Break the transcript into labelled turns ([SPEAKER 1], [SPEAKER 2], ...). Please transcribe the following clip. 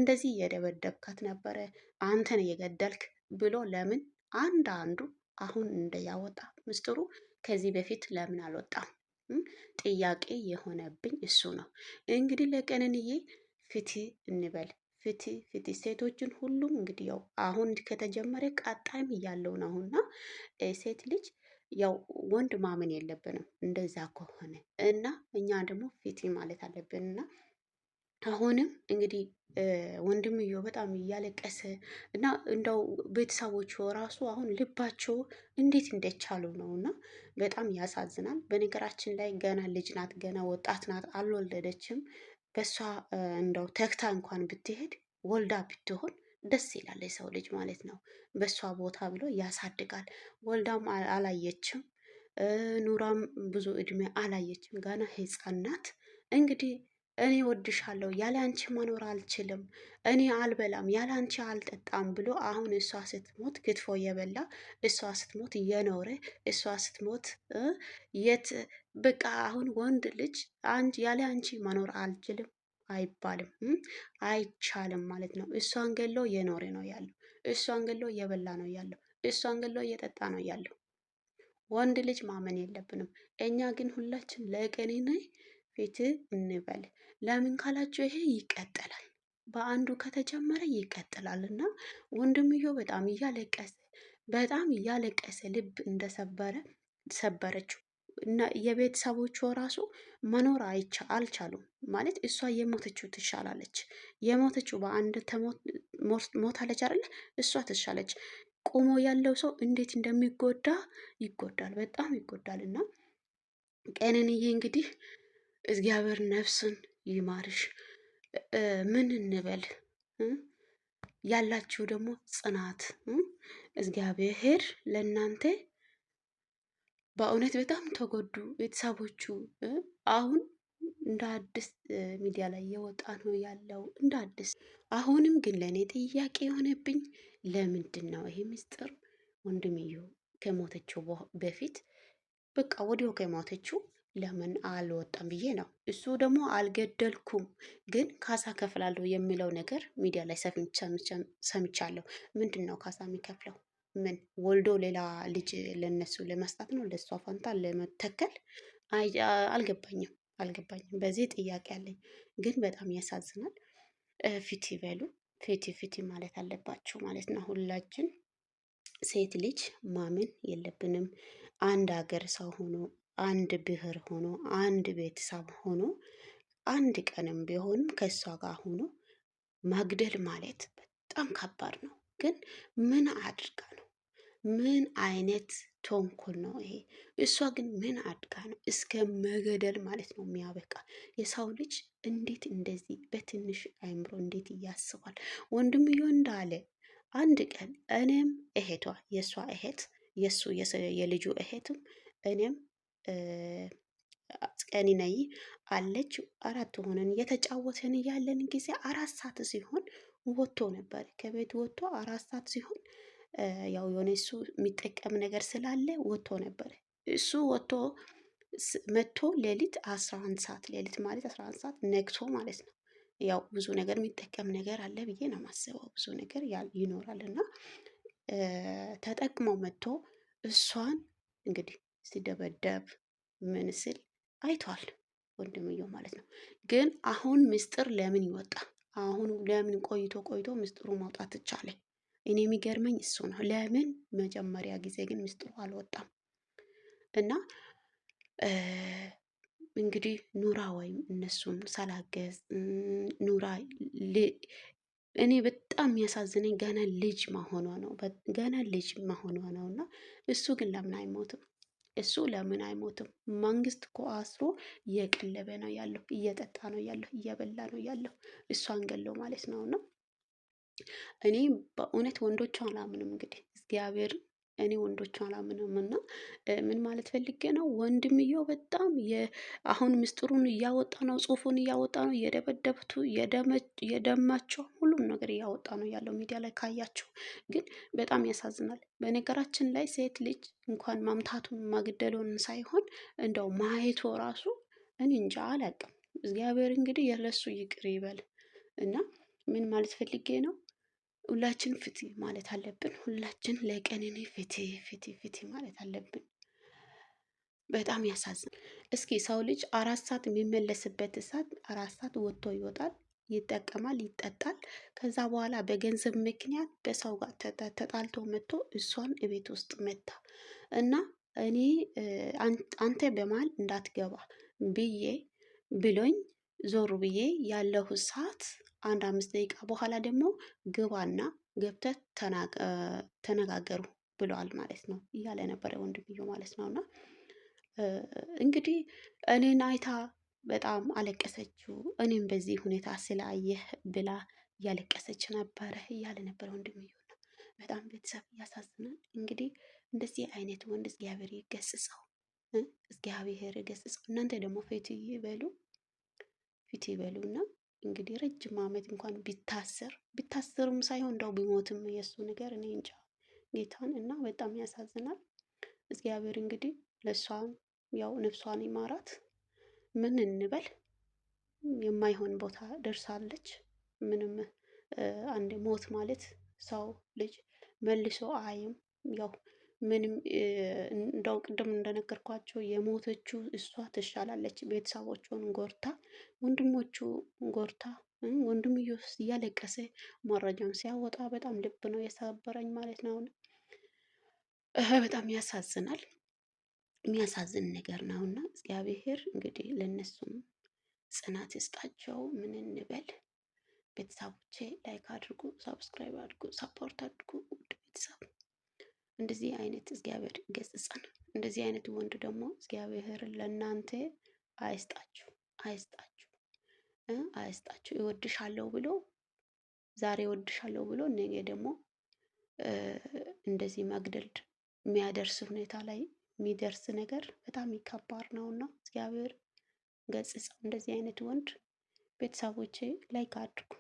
[SPEAKER 1] እንደዚህ እየደበደብካት ነበረ አንተን እየገደልክ ብሎ ለምን አንዱ አሁን እንደያወጣ ምስጢሩ ከዚህ በፊት ለምን አልወጣም? ጥያቄ የሆነብኝ እሱ ነው። እንግዲህ ለቀነንዬ ፍትህ እንበል። ፍትህ ሴቶችን ሁሉም እንግዲህ ያው አሁን ከተጀመረ ቀጣይም እያለው ነው። አሁንና ሴት ልጅ ያው ወንድ ማመን የለብንም እንደዛ ከሆነ እና እኛ ደግሞ ፍትህ ማለት አለብንና አሁንም እንግዲህ ወንድምየው በጣም እያለቀሰ እና እንደው ቤተሰቦቹ ራሱ አሁን ልባቸው እንዴት እንደቻሉ ነው እና በጣም ያሳዝናል። በነገራችን ላይ ገና ልጅ ናት፣ ገና ወጣት ናት፣ አልወለደችም። በሷ እንደው ተክታ እንኳን ብትሄድ ወልዳ ብትሆን ደስ ይላል የሰው ልጅ ማለት ነው። በሷ ቦታ ብሎ ያሳድጋል። ወልዳም አላየችም፣ ኑራም ብዙ እድሜ አላየችም። ገና ሕፃን ናት እንግዲህ እኔ ወድሻለሁ፣ ያለ አንቺ መኖር አልችልም፣ እኔ አልበላም፣ ያለ አንቺ አልጠጣም ብሎ አሁን እሷ ስትሞት ክትፎ እየበላ እሷ ስትሞት እየኖረ እሷ ስትሞት የት በቃ አሁን ወንድ ልጅ ያለ አንቺ መኖር አልችልም አይባልም፣ አይቻልም ማለት ነው። እሷን ገሎ እየኖረ ነው ያለው፣ እሷን ገሎ እየበላ ነው ያለው፣ እሷን ገሎ እየጠጣ ነው ያለው። ወንድ ልጅ ማመን የለብንም። እኛ ግን ሁላችን ለቀኔነ ፍትህ እንበል። ለምን ካላችሁ ይሄ ይቀጥላል፣ በአንዱ ከተጀመረ ይቀጥላል እና ወንድምየው በጣም እያለቀሰ ልብ እንደሰበረ ሰበረችው እና የቤተሰቦቿ ራሱ መኖር አልቻሉም ማለት እሷ የሞተችው ትሻላለች። የሞተችው በአንድ ሞታለች አይደለ? እሷ ትሻለች። ቆሞ ያለው ሰው እንዴት እንደሚጎዳ ይጎዳል፣ በጣም ይጎዳል። እና ቀነንዬ እንግዲህ እግዚአብሔር ነፍስን ይማርሽ። ምን እንበል? ያላችሁ ደግሞ ጽናት እግዚአብሔር ለእናንተ በእውነት በጣም ተጎዱ ቤተሰቦቹ። አሁን እንደ አዲስ ሚዲያ ላይ እየወጣ ነው ያለው እንደ አዲስ። አሁንም ግን ለእኔ ጥያቄ የሆነብኝ ለምንድን ነው ይሄ ምስጢር ወንድምየው ከሞተችው በፊት በቃ ወዲያው ከሞተችው ለምን አልወጣም ብዬ ነው። እሱ ደግሞ አልገደልኩም ግን ካሳ ከፍላለሁ የሚለው ነገር ሚዲያ ላይ ሰምቻለሁ። ምንድን ነው ካሳ የሚከፍለው? ምን ወልዶ ሌላ ልጅ ለነሱ ለመስጠት ነው? ለእሷ ፋንታ ለመተከል? አልገባኝም። በዚህ ጥያቄ አለኝ። ግን በጣም ያሳዝናል። ፊት ይበሉ፣ ፊት ማለት አለባቸው ማለት ነው። ሁላችን ሴት ልጅ ማመን የለብንም። አንድ ሀገር ሰው ሆኖ አንድ ብሔር ሆኖ አንድ ቤተሰብ ሆኖ አንድ ቀንም ቢሆንም ከእሷ ጋር ሆኖ መግደል ማለት በጣም ከባድ ነው። ግን ምን አድርጋ ነው? ምን አይነት ተንኮል ነው ይሄ? እሷ ግን ምን አድርጋ ነው እስከ መገደል ማለት ነው የሚያበቃ? የሰው ልጅ እንዴት እንደዚህ በትንሽ አይምሮ እንዴት እያስባል? ወንድምዮ እንዳለ አንድ ቀን እኔም እህቷ የእሷ እህት የልጁ እህትም እኔም ቀኒነይ አለች አራት ሆነን እየተጫወተን ያለን ጊዜ 4 ሰዓት ሲሆን ወጥቶ ነበር። ከቤት ወጥቶ 4 ሰዓት ሲሆን ያው የሆነ እሱ የሚጠቀም ነገር ስላለ ወጥቶ ነበር። እሱ ወጥቶ መጥቶ ሌሊት 11 ሰዓት፣ ሌሊት ማለት 11 ሰዓት ነግቶ ማለት ነው። ያው ብዙ ነገር የሚጠቀም ነገር አለ ብዬ ነው የማስበው። ብዙ ነገር ይኖራል እና ተጠቅመው መጥቶ እሷን እንግዲህ ሲደበደብ ምን ስል አይቷል ወንድምየው ማለት ነው። ግን አሁን ምስጢር ለምን ይወጣ? አሁን ለምን ቆይቶ ምስጢሩ ማውጣት ቻለ? እኔ የሚገርመኝ እሱ ነው። ለምን መጀመሪያ ጊዜ ግን ምስጢሩ አልወጣም? እና እንግዲህ ኑራ ወይም እነሱን ሳላገዝ ኑራ እኔ በጣም የሚያሳዝነኝ ገና ልጅ መሆኗ ነው። ገና ልጅ መሆኗ ነው። እና እሱ ግን ለምን አይሞትም? እሱ ለምን አይሞትም? መንግስት እኮ አስሮ እየቀለበ ነው ያለው፣ እየጠጣ ነው ያለው፣ እየበላ ነው ያለው እሷን ገለው ማለት ነው። እና እኔ በእውነት ወንዶቹ አላምንም። እንግዲህ እግዚአብሔር እኔ ወንዶቹ አላምንም። እና ምን ማለት ፈልጌ ነው? ወንድምየው በጣም አሁን ምስጢሩን እያወጣ ነው፣ ጽሁፉን እያወጣ ነው፣ እየደበደብቱ የደማቸው ሁሉም ነገር እያወጣ ነው ያለው ሚዲያ ላይ ካያቸው። ግን በጣም ያሳዝናል። በነገራችን ላይ ሴት ልጅ እንኳን መምታቱን ማግደሉን ሳይሆን እንደው ማየቱ ራሱ እኔ እንጃ አላውቅም። እግዚአብሔር እንግዲህ የለሱ ይቅር ይበል እና ምን ማለት ፈልጌ ነው? ሁላችን ፍትህ ማለት አለብን። ሁላችን ለቀነኒ ፍትህ ፍትህ ፍትህ ማለት አለብን። በጣም ያሳዝን። እስኪ ሰው ልጅ 4 ሰዓት የሚመለስበት ሰዓት 4 ሰዓት ወጥቶ ይወጣል፣ ይጠቀማል፣ ይጠጣል። ከዛ በኋላ በገንዘብ ምክንያት በሰው ጋር ተጣልቶ መጥቶ እሷን እቤት ውስጥ መታ እና እኔ አንተ በመሀል እንዳትገባ ብዬ ብሎኝ ዞር ብዬ ያለሁ ሰዓት 5 ደቂቃ በኋላ ደግሞ ግባና ገብተህ ተነጋገሩ ብለዋል ማለት ነው እያለ ነበረ ወንድምየው ማለት ነው። እና እንግዲህ እኔን አይታ በጣም አለቀሰችው። እኔም በዚህ ሁኔታ ስላየህ ብላ እያለቀሰች ነበረ እያለ ነበረ ወንድምየው። ነው በጣም ቤተሰብ ያሳዝናል። እንግዲህ እንደዚህ አይነት ወንድ እግዚአብሔር ይገስጸው፣ እግዚአብሔር ይገስጸው። እናንተ ደግሞ ፍትህ ይበሉ፣ ፍትህ ይበሉና እንግዲህ ረጅም ዓመት እንኳን ቢታሰርም ሳይሆን እንደው ቢሞትም የእሱ ነገር እኔ እንጃ ጌታን። እና በጣም ያሳዝናል። እግዚአብሔር እንግዲህ ለእሷም ያው ነፍሷን ይማራት። ምን እንበል፣ የማይሆን ቦታ ደርሳለች። ምንም አንድ ሞት ማለት ሰው ልጅ መልሶ አይም ያው ምንም እንደው ቅድም እንደነገርኳቸው የሞተችው እሷ ትሻላለች። ቤተሰቦቿን ጎርታ፣ ወንድሞቹ ጎርታ፣ ወንድምየው እያለቀሰ መረጃውን ሲያወጣ በጣም ልብ ነው የሰበረኝ ማለት ነው። በጣም ያሳዝናል። የሚያሳዝን ነገር ነው እና እግዚአብሔር እንግዲህ ለነሱም ጽናት ይስጣቸው። ምን እንበል ቤተሰቦቼ፣ ላይክ አድርጉ፣ ሰብስክራይብ አድርጉ፣ ሰፖርት አድርጉ። ውድ ቤተሰብ እንደዚህ አይነት እግዚአብሔር ይገስጸን። እንደዚህ አይነት ወንድ ደግሞ እግዚአብሔር ለእናንተ አይስጣችሁ፣ አይስጣችሁ፣ አይስጣችሁ። ይወድሻለሁ ብሎ ዛሬ ይወድሻለሁ ብሎ ነገ ደግሞ እንደዚህ መግደል የሚያደርስ ሁኔታ ላይ የሚደርስ ነገር በጣም ይከባድ ነውና እግዚአብሔር ገስጸው። እንደዚህ አይነት ወንድ ቤተሰቦቼ ላይክ አድርጉ።